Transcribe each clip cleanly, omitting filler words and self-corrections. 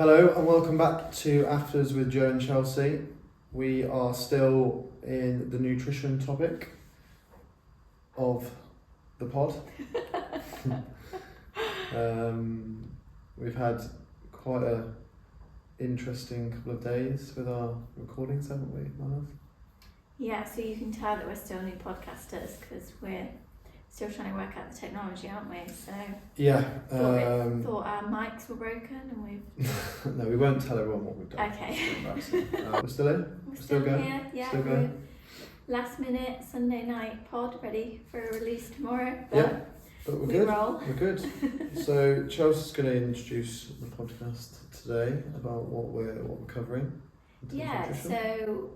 Hello and welcome back to Afters with Joe and Chelsea. We are still in the nutrition topic of the pod. We've had quite an interesting couple of days with our recordings, haven't we, my love? Yeah, so you can tell that we're still new podcasters because we're still trying to work out the technology, aren't we? So yeah, thought our mics were broken and we've... No, we won't tell everyone what we've done. Okay. We're still in? We're still going? here, yeah. Still going? Last minute Sunday night pod ready for a release tomorrow. But we're we good. roll. We're good. So Chelsea's going to introduce the podcast today about what we're covering. Yeah, so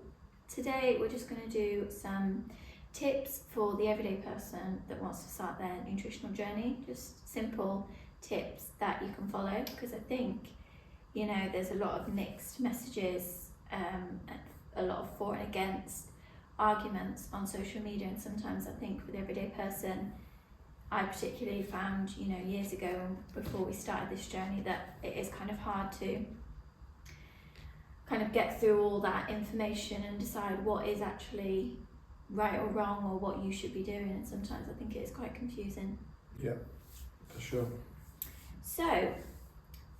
today we're just going to do some tips for the everyday person that wants to start their nutritional journey. Just simple tips that you can follow, because I think, you know, there's a lot of mixed messages, a lot of for and against arguments on social media, and sometimes I think for the everyday person, I particularly found, you know, years ago before we started this journey, that it is kind of hard to kind of get through all that information and decide what is actually right or wrong or what you should be doing, and sometimes I think it is quite confusing. Yeah, for sure. So,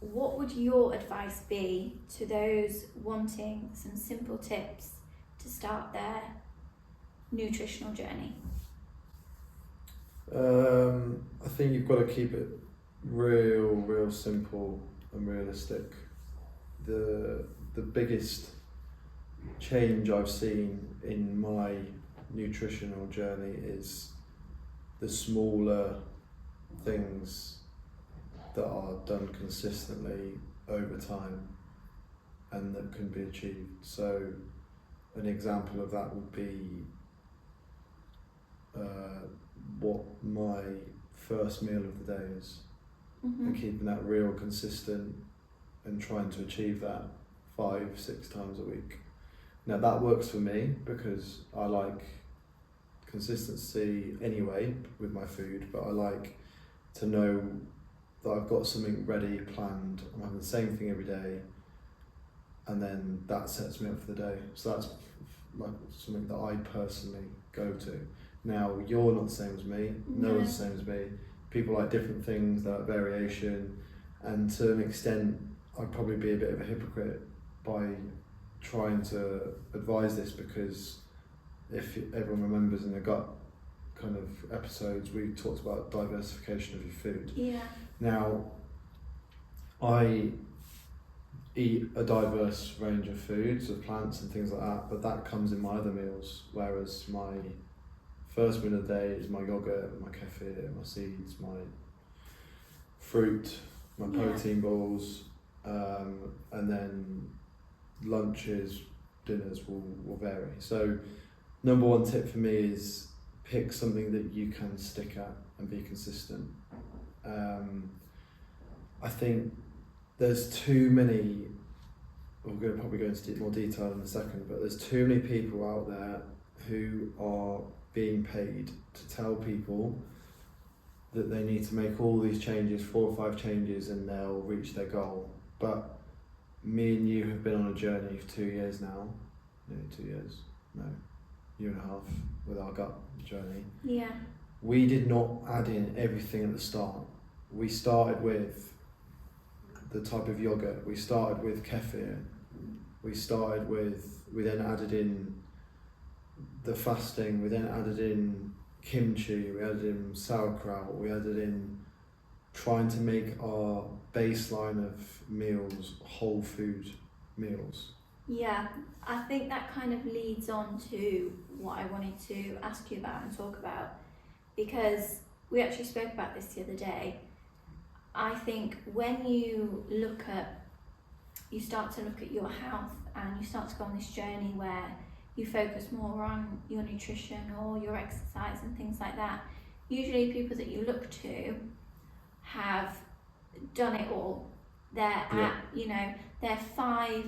what would your advice be to those wanting some simple tips to start their nutritional journey? I think you've got to keep it real simple and realistic. The biggest change I've seen in my nutritional journey is the smaller things that are done consistently over time and that can be achieved. So an example of that would be what my first meal of the day is, and keeping that real consistent and trying to achieve that 5-6 times a week. Now that works for me because I like consistency anyway with my food, but I like to know that I've got something ready, planned, I'm having the same thing every day, and then that sets me up for the day. So that's like something that I personally go to. Now, you're not the same as me, no one's the same as me. People like different things, they like variation, and to an extent, I'd probably be a bit of a hypocrite by trying to advise this, because if everyone remembers in the gut kind of episodes, we talked about diversification of your food. Yeah. Now, I eat a diverse range of foods, of plants and things like that, but that comes in my other meals, whereas my first meal of the day is my yogurt, my kefir, my seeds, my fruit, my protein balls, and then lunches, dinners will vary. So number one tip for me is pick something that you can stick at and be consistent. I think there's too many, we're going to probably go into more detail in a second, but there's too many people out there who are being paid to tell people that they need to make all these changes, 4 or 5 changes, and they'll reach their goal. But me and you have been on a journey for 2 years now, nearly 2 years, no, year and a half with our gut journey. Yeah. We did not add in everything at the start. We started with the type of yogurt, we started with kefir, we then added in the fasting, we then added in kimchi, we added in sauerkraut, we added in trying to make our baseline of meals whole food meals. Yeah, I think that kind of leads on to what I wanted to ask you about and talk about, because we actually spoke about this the other day. I think when you start to look at your health and you start to go on this journey where you focus more on your nutrition or your exercise and things like that, usually people that you look to have done it all. They're 5-10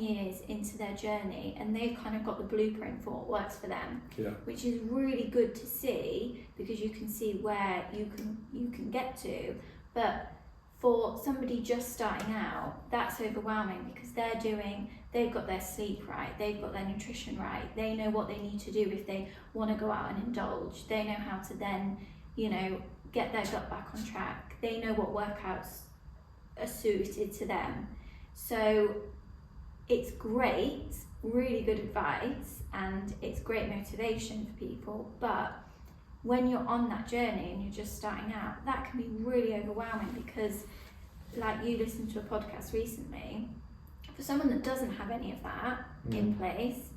years into their journey and they've kind of got the blueprint for what works for them, which is really good to see, because you can see where you can get to. But For somebody just starting out, that's overwhelming because they've got their sleep right, they've got their nutrition right, they know what they need to do if they want to go out and indulge, they know how to then, get their gut back on track, they know what workouts are suited to them. So it's great, really good advice, and it's great motivation for people, but when you're on that journey and you're just starting out, that can be really overwhelming because, like you listened to a podcast recently, for someone that doesn't have any of that in place,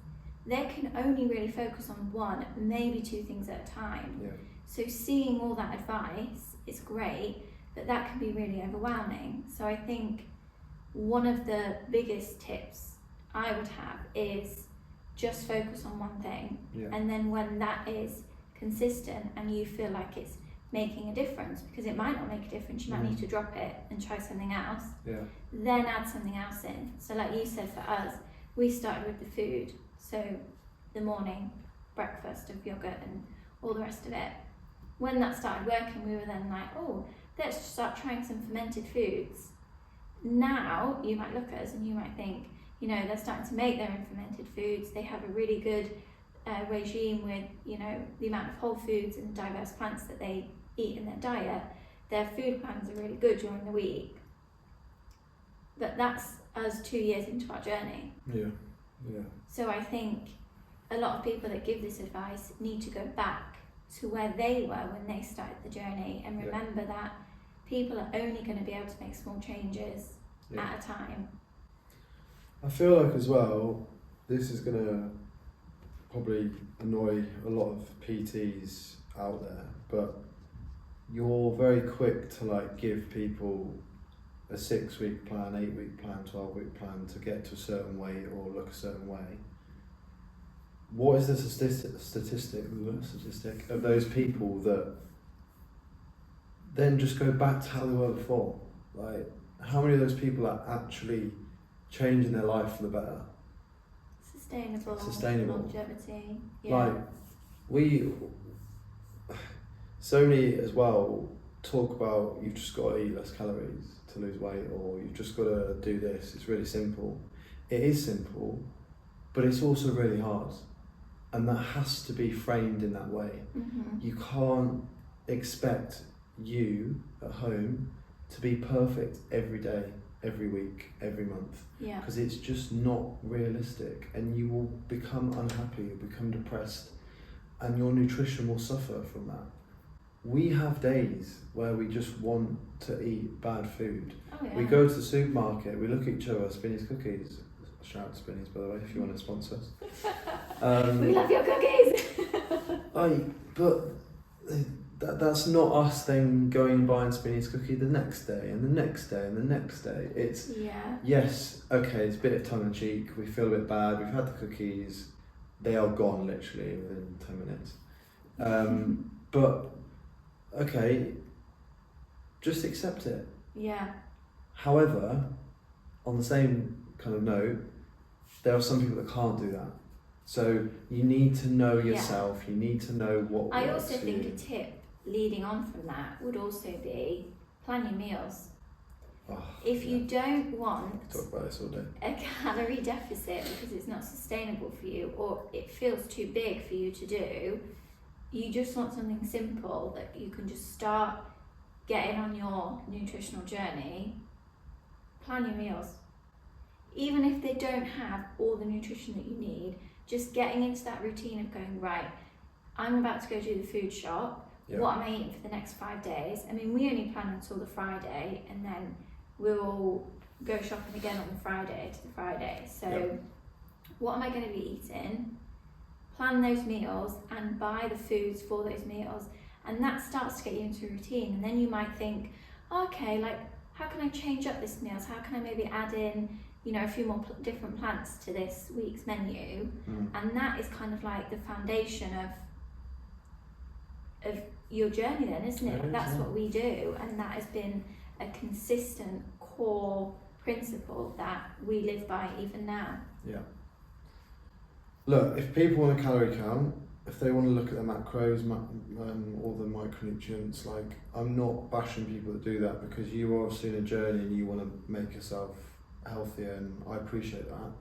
they can only really focus on one, maybe two things at a time. Yeah. So seeing all that advice is great, but that can be really overwhelming. So I think one of the biggest tips I would have is just focus on one thing. Yeah. And then when that is consistent and you feel like it's making a difference, because it might not make a difference, you might need to drop it and try something else, then add something else in. So like you said, for us, we started with the food, so the morning breakfast of yogurt and all the rest of it. When that started working, we were then like, oh, let's start trying some fermented foods. Now you might look at us and you might think, they're starting to make their own fermented foods, they have a really good regime with the amount of whole foods and diverse plants that they eat in their diet. Their food plans are really good during the week, but that's us 2 years into our journey. So I think a lot of people that give this advice need to go back to where they were when they started the journey and remember that people are only going to be able to make small changes at a time. I feel like as well, this is going to probably annoy a lot of PTs out there, but you're very quick to give people a 6-week plan, 8-week plan, 12-week plan to get to a certain weight or look a certain way. What is the statistic of those people that then just go back to how they were before? How many of those people are actually changing their life for the better? Sustainable. Longevity. So many as well talk about you've just got to eat less calories to lose weight, or you've just got to do this. It's really simple. It is simple, but it's also really hard, and that has to be framed in that way. You can't expect you at home to be perfect every day, every week, every month, because it's just not realistic, and you will become unhappy, you'll become depressed, and your nutrition will suffer from that. We have days where we just want to eat bad food. We go to the supermarket, we look at each other, Spinny's cookies. Shout out to Spinny's, by the way, if you want to sponsor us. We love your cookies. But that's not us then going and buying Spinny's cookie the next day and the next day and the next day. It's yes, okay, it's a bit of tongue in cheek, we feel a bit bad, we've had the cookies, they are gone literally within 10 minutes. But okay, just accept it. However, on the same kind of note, there are some people that can't do that. So you need to know yourself, you need to know what I also think a tip leading on from that would also be plan your meals. If you don't want talk about this all day. a calorie deficit because it's not sustainable for you, or it feels too big for you to do, you just want something simple that you can just start getting on your nutritional journey, plan your meals. Even if they don't have all the nutrition that you need, just getting into that routine of going, right, I'm about to go do the food shop, what am I eating for the next 5 days? I mean, we only plan until the Friday, and then we'll go shopping again on the Friday to the Friday. So what am I going to be eating? Plan those meals and buy the foods for those meals, and that starts to get you into a routine. And then you might think, okay, how can I change up this meals? How can I maybe add in a few more different plants to this week's menu? And that is kind of like the foundation of your journey then, isn't it? That's what we do, and that has been a consistent core principle that we live by even now. Look, if people want a calorie count, if they want to look at the macros or the micronutrients, like, I'm not bashing people that do that, because you are obviously in a journey and you want to make yourself healthier, and I appreciate that.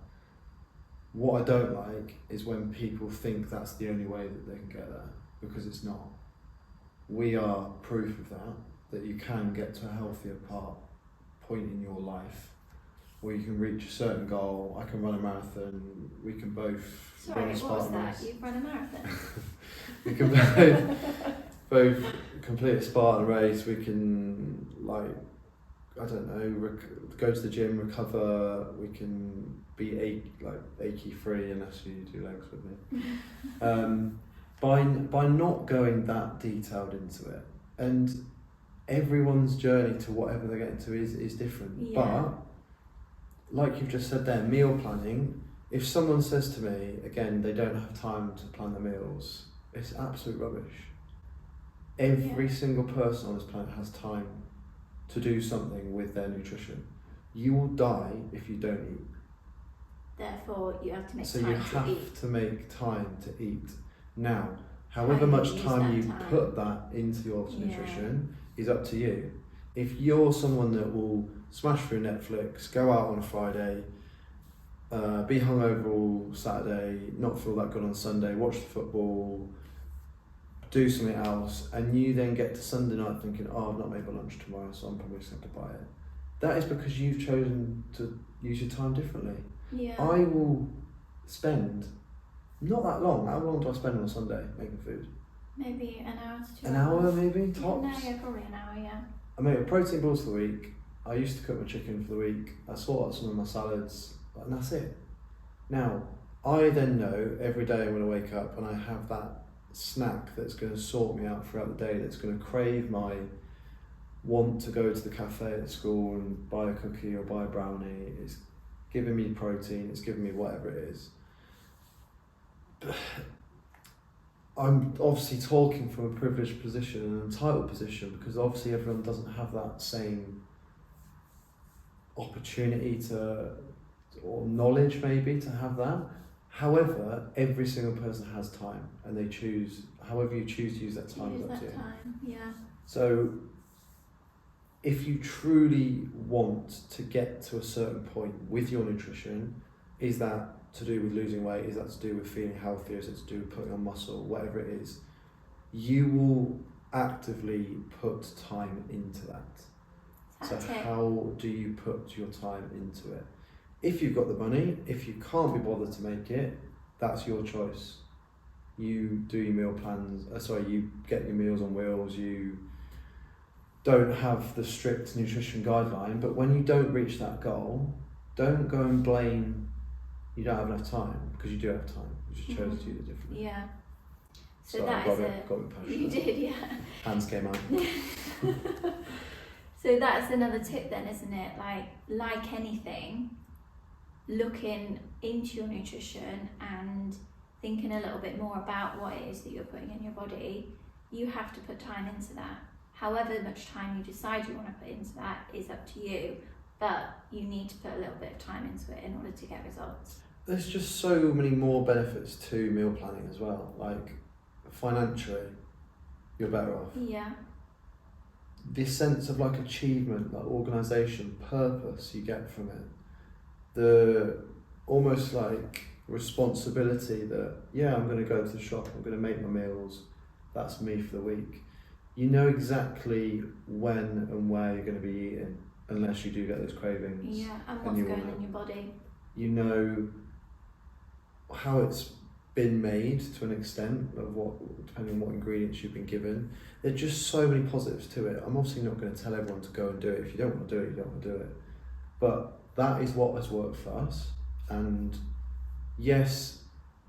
What I don't like is when people think that's the only way that they can get there, because it's not. We are proof of that you can get to a healthier point in your life where you can reach a certain goal. I can run a marathon, we can both run a Spartan race. You've run a marathon? We can both complete a Spartan race, we can, like, I don't know, go to the gym, recover, we can be achy free, unless you do legs with me. By not going that detailed into it, and everyone's journey to whatever they're getting to is different. Yeah. But like you've just said there, meal planning, if someone says to me, again, they don't have time to plan their meals, it's absolute rubbish. Every single person on this planet has time to do something with their nutrition. You will die if you don't eat. Therefore, you have to make so time you to have eat. to make time to eat. Now, however much time you put that into your nutrition is up to you. If you're someone that will smash through Netflix, go out on a Friday, be hungover all Saturday, not feel that good on Sunday, watch the football, do something else, and you then get to Sunday night thinking, oh, I've not made my lunch tomorrow, so I'm probably just going to buy it. That is because you've chosen to use your time differently. Yeah. I will spend not that long. How long do I spend on a Sunday making food? Maybe an hour to 2 An hours. hour maybe, tops? No, probably an hour, yeah. I make protein balls for the week. I used to cook my chicken for the week. I sort out some of my salads, and that's it. Now, I then know every day I'm going to wake up and I have that snack that's going to sort me out throughout the day, that's going to crave my want to go to the cafe at school and buy a cookie or buy a brownie. It's giving me protein, it's giving me whatever it is. I'm obviously talking from a privileged position, an entitled position, because obviously everyone doesn't have that same opportunity to, or knowledge maybe, to have that. However, every single person has time, and they choose, however you choose to use that time is up to you. Yeah. So if you truly want to get to a certain point with your nutrition, is that to do with losing weight, is that to do with feeling healthier, is it to do with putting on muscle, whatever it is, you will actively put time into that. So how do you put your time into it? If you've got the money, if you can't be bothered to make it, that's your choice. You do your meal plans, you get your meals on wheels, you don't have the strict nutrition guideline, but when you don't reach that goal, don't go and blame you don't have enough time, because you do have time. You just chose to use it differently. Yeah. So sorry, that got me passionate. You did, yeah. Hands came out. So that's another tip then, isn't it? Like anything, looking into your nutrition and thinking a little bit more about what it is that you're putting in your body, you have to put time into that. However much time you decide you want to put into that is up to you, but you need to put a little bit of time into it in order to get results. There's just so many more benefits to meal planning as well. Like, financially, you're better off. Yeah. This sense of like achievement, like organisation, purpose you get from it. The almost like responsibility that, yeah, I'm going to go to the shop, I'm going to make my meals, that's me for the week. You know exactly when and where you're going to be eating, unless you do get those cravings. Yeah, and what's going in your body. You know how it's been made to an extent, of what, depending on what ingredients you've been given. There's just so many positives to it. I'm obviously not going to tell everyone to go and do it. If you don't want to do it, you don't want to do it. But that is what has worked for us. And yes,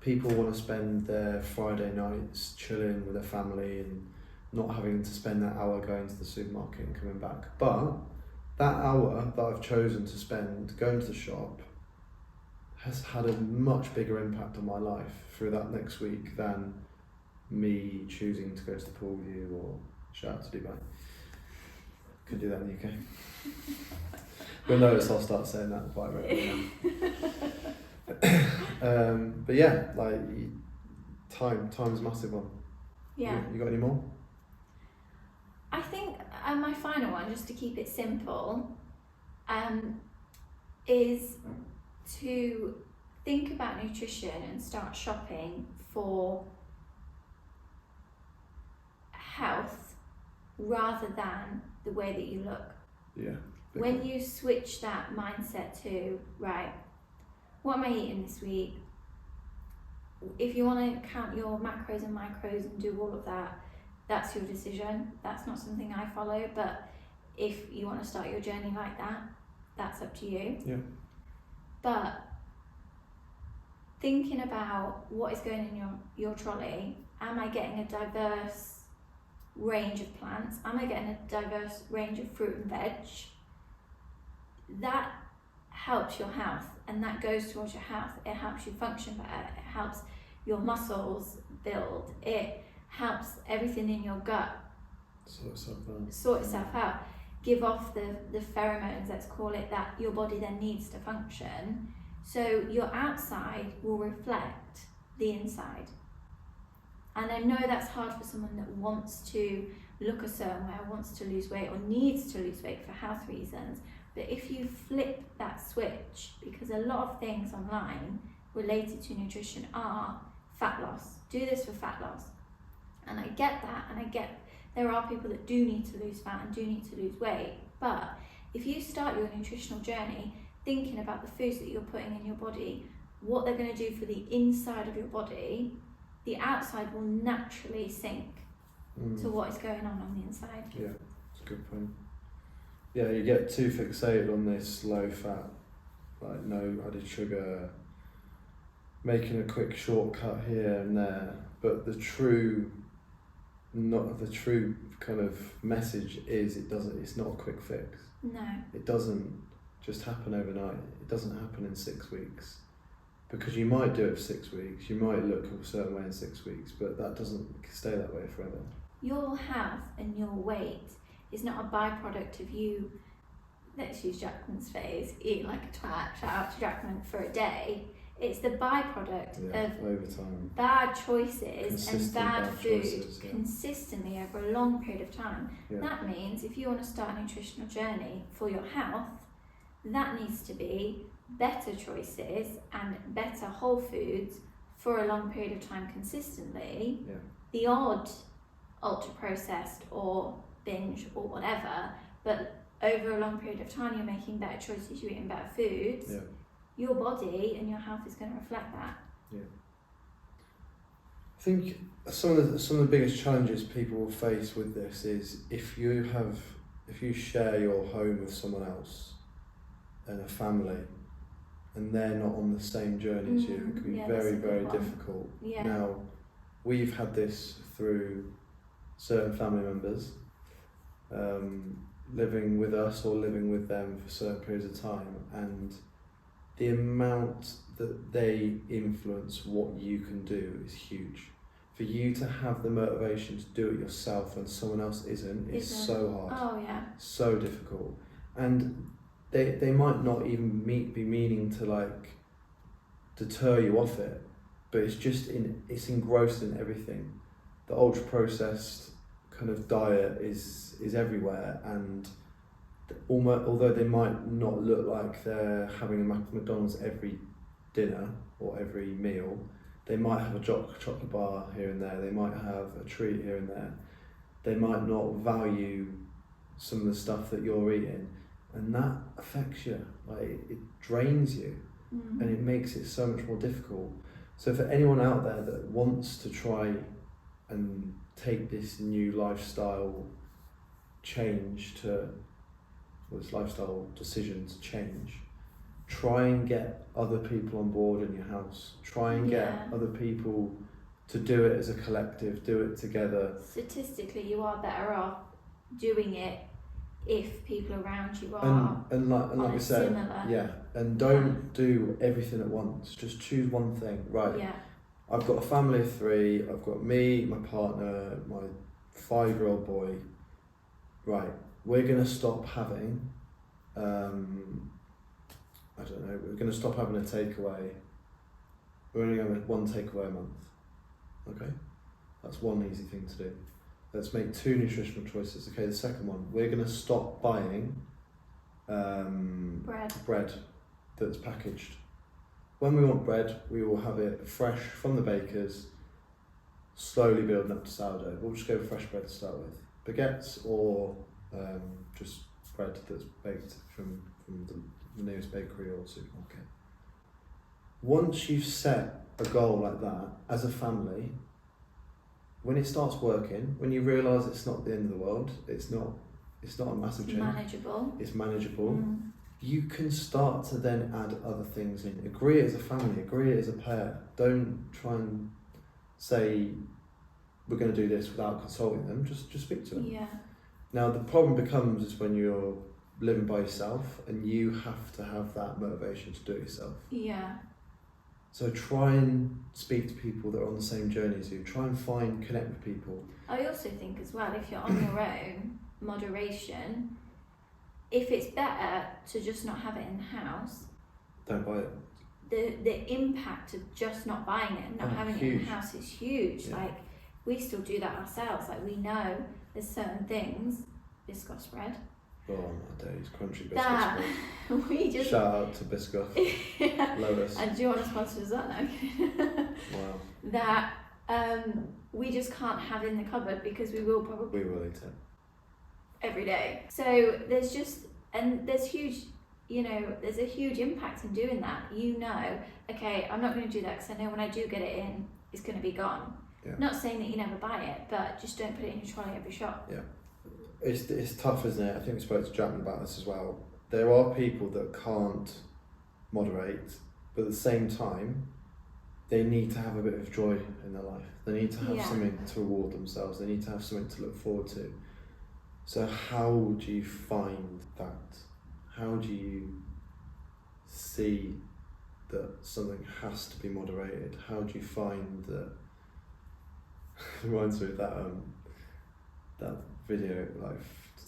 people want to spend their Friday nights chilling with their family and not having to spend that hour going to the supermarket and coming back. But that hour that I've chosen to spend going to the shop has had a much bigger impact on my life through that next week than me choosing to go to the pool with you or shout out to Dubai. Could do that in the UK. You'll notice I'll start saying that quite regularly now. But yeah, like, Time's a massive one. Yeah. You got any more? I think my final one, just to keep it simple, is to think about nutrition and start shopping for health rather than the way that you look. Yeah. When you switch that mindset to, right, what am I eating this week? If you want to count your macros and micros and do all of that, that's your decision. That's not something I follow, but if you want to start your journey like that, that's up to you. Yeah. But thinking about what is going in your trolley, am I getting a diverse range of plants? Am I getting a diverse range of fruit and veg? That helps your health, and that goes towards your health. It helps you function better. It helps your muscles build. It helps everything in your gut sort itself out. Give off the pheromones, let's call it, that your body then needs to function. So your outside will reflect the inside. And I know that's hard for someone that wants to look a certain way, wants to lose weight, or needs to lose weight for health reasons. But if you flip that switch, because a lot of things online related to nutrition are fat loss. Do this for fat loss. And I get that, and I get there are people that do need to lose fat and do need to lose weight. But if you start your nutritional journey thinking about the foods that you're putting in your body, what they're going to do for the inside of your body, the outside will naturally sync to what is going on the inside. Yeah, that's a good point. Yeah, you get too fixated on this low fat, like no added sugar, making a quick shortcut here and there, but the true kind of message is it's not a quick fix. No. It doesn't just happen overnight. It doesn't happen in 6 weeks. Because you might do it for 6 weeks, you might look a certain way in 6 weeks, but that doesn't stay that way forever. Your health and your weight is not a byproduct of you, let's use Jackman's phrase, eating like a twat, shout out to Jackman, for a day. It's the byproduct of over time. Bad choices and bad food choices, consistently over a long period of time. Yeah. That means if you want to start a nutritional journey for your health, that needs to be better choices and better whole foods for a long period of time consistently. Yeah. The odd ultra processed or binge or whatever, but over a long period of time you're making better choices, you're eating better foods. Yeah. Your body and your health is going to reflect that. Yeah. I think some of the biggest challenges people will face with this is if you share your home with someone else and a family, and they're not on the same journey as you, it can be very, very difficult. Yeah. Now, we've had this through certain family members living with us or living with them for certain periods of time, and the amount that they influence what you can do is huge. For you to have the motivation to do it yourself when someone else isn't is so hard. Oh yeah. So difficult. And they might not even be meaning to like deter you off it, but it's engrossed in everything. The ultra processed kind of diet is everywhere, and although they might not look like they're having a McDonald's every dinner or every meal, they might have a chocolate bar here and there, they might have a treat here and there, they might not value some of the stuff that you're eating, and that affects you, like it drains you, and it makes it so much more difficult. So for anyone out there that wants to try and take this new lifestyle change this lifestyle decision to change, try and get other people on board in your house. Try and get other people to do it as a collective, do it together. Statistically, you are better off doing it if people around you are and like we said, similar. And don't do everything at once. Just choose one thing. Right. Yeah. I've got a family of 3. I've got me, my partner, my 5-year-old boy. Right. We're going to stop having, I don't know, we're going to stop having a takeaway. We're only going to have one takeaway a month. Okay, that's one easy thing to do. Let's make 2 nutritional choices. Okay, the second one, we're going to stop buying bread that's packaged. When we want bread, we will have it fresh from the bakers, slowly building up to sourdough. We'll just go with fresh bread to start with. Baguettes or just bread that's baked from the nearest bakery or supermarket. Once you've set a goal like that, as a family, when it starts working, when you realise it's not the end of the world, it's not a massive change. It's manageable. You can start to then add other things in. Agree it as a family, agree it as a pair. Don't try and say we're going to do this without consulting them. Just speak to them. Yeah. Now the problem becomes is when you're living by yourself and you have to have that motivation to do it yourself. Yeah. So try and speak to people that are on the same journey as you. Try and connect with people. I also think as well, if you're on your own, moderation, if it's better to just not have it in the house, don't buy it. The impact of just not buying it and not having it in the house is huge. Yeah. Like, we still do that ourselves. Like, we know there's certain things, Biscoff bread, Oh my days, crunchy biscuits. that we just... Shout out to Biscoff. Yeah. Lotus. And do you want to sponsor us that now? Wow. That we just can't have in the cupboard because we will probably... We will eat it. Every day. So there's huge, there's a huge impact in doing that. Okay, I'm not going to do that because I know when I do get it in, it's going to be gone. Yeah. Not saying that you never buy it, but just don't put it in your trolley every shop. Yeah. It's tough, isn't it? I think we spoke to Jackman about this as well. There are people that can't moderate, but at the same time, they need to have a bit of joy in their life. They need to have something to reward themselves. They need to have something to look forward to. So how do you find that? How do you see that something has to be moderated? How do you find that? It reminds me of that video like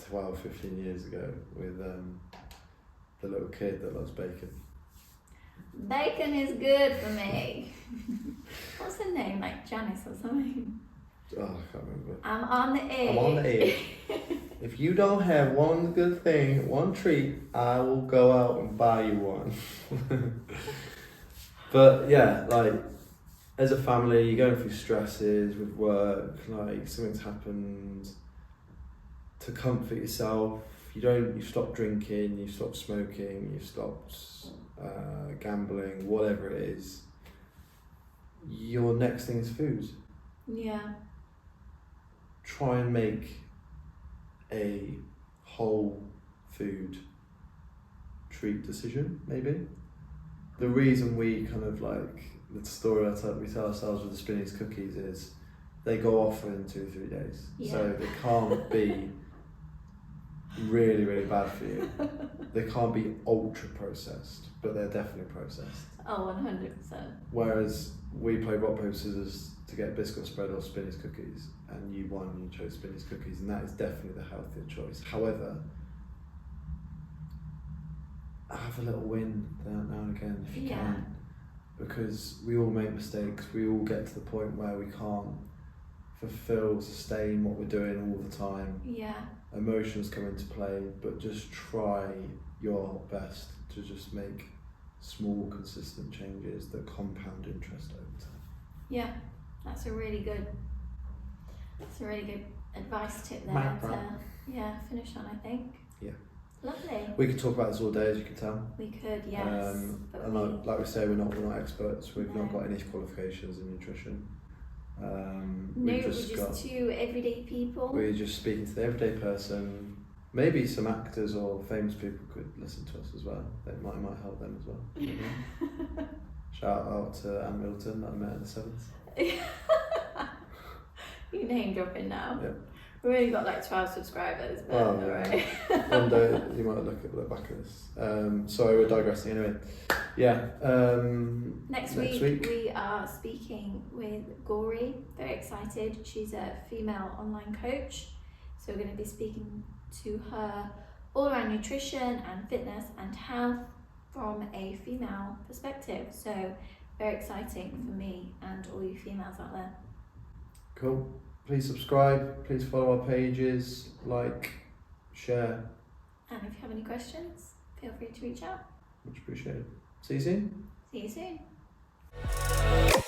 12, 15 years ago with the little kid that loves bacon. Bacon is good for me. What's her name? Like Janice or something? Oh, I can't remember. I'm on the edge. I'm on the edge. If you don't have one good thing, one treat, I will go out and buy you one. But yeah, like as a family, you're going through stresses with work, like something's happened. To comfort yourself, you've stopped drinking, you've stopped smoking, you've stopped gambling, whatever it is. Your next thing is food. Yeah. Try and make a whole food treat decision, maybe. The reason we kind of like, the story we tell ourselves with the Spinneys cookies is they go off in 2 or 3 days. Yeah. So they can't be really, really bad for you. They can't be ultra processed, but they're definitely processed. Oh, 100%. Whereas we played rock, paper, scissors to get Biscoff spread or Spinneys cookies, and you won, you chose Spinneys cookies, and that is definitely the healthier choice. However, have a little win now and again if you can, because we all make mistakes. We all get to the point where we can't sustain what we're doing all the time. Yeah. Emotions come into play, but just try your best to just make small, consistent changes that compound interest over time. Yeah, that's a really good advice tip there to finish on, I think. Yeah. Lovely. We could talk about this all day, as you can tell. We could, yes. And like we say, we're not experts. We've not got any qualifications in nutrition. We're just 2 everyday people. We're just speaking to the everyday person. Maybe some actors or famous people could listen to us as well. That might help them as well. Shout out to Anne Middleton that I met in the 7th. You name dropping now. Yeah. We've only got like 12 subscribers, but alright. One day you might look back at this. Sorry, we're digressing anyway. Yeah. Next week we are speaking with Gori. Very excited. She's a female online coach. So we're going to be speaking to her all around nutrition and fitness and health from a female perspective. So very exciting for me and all you females out there. Cool. Please subscribe. Please follow our pages. Like, share. And if you have any questions, feel free to reach out. Much appreciated. See you soon. See you soon.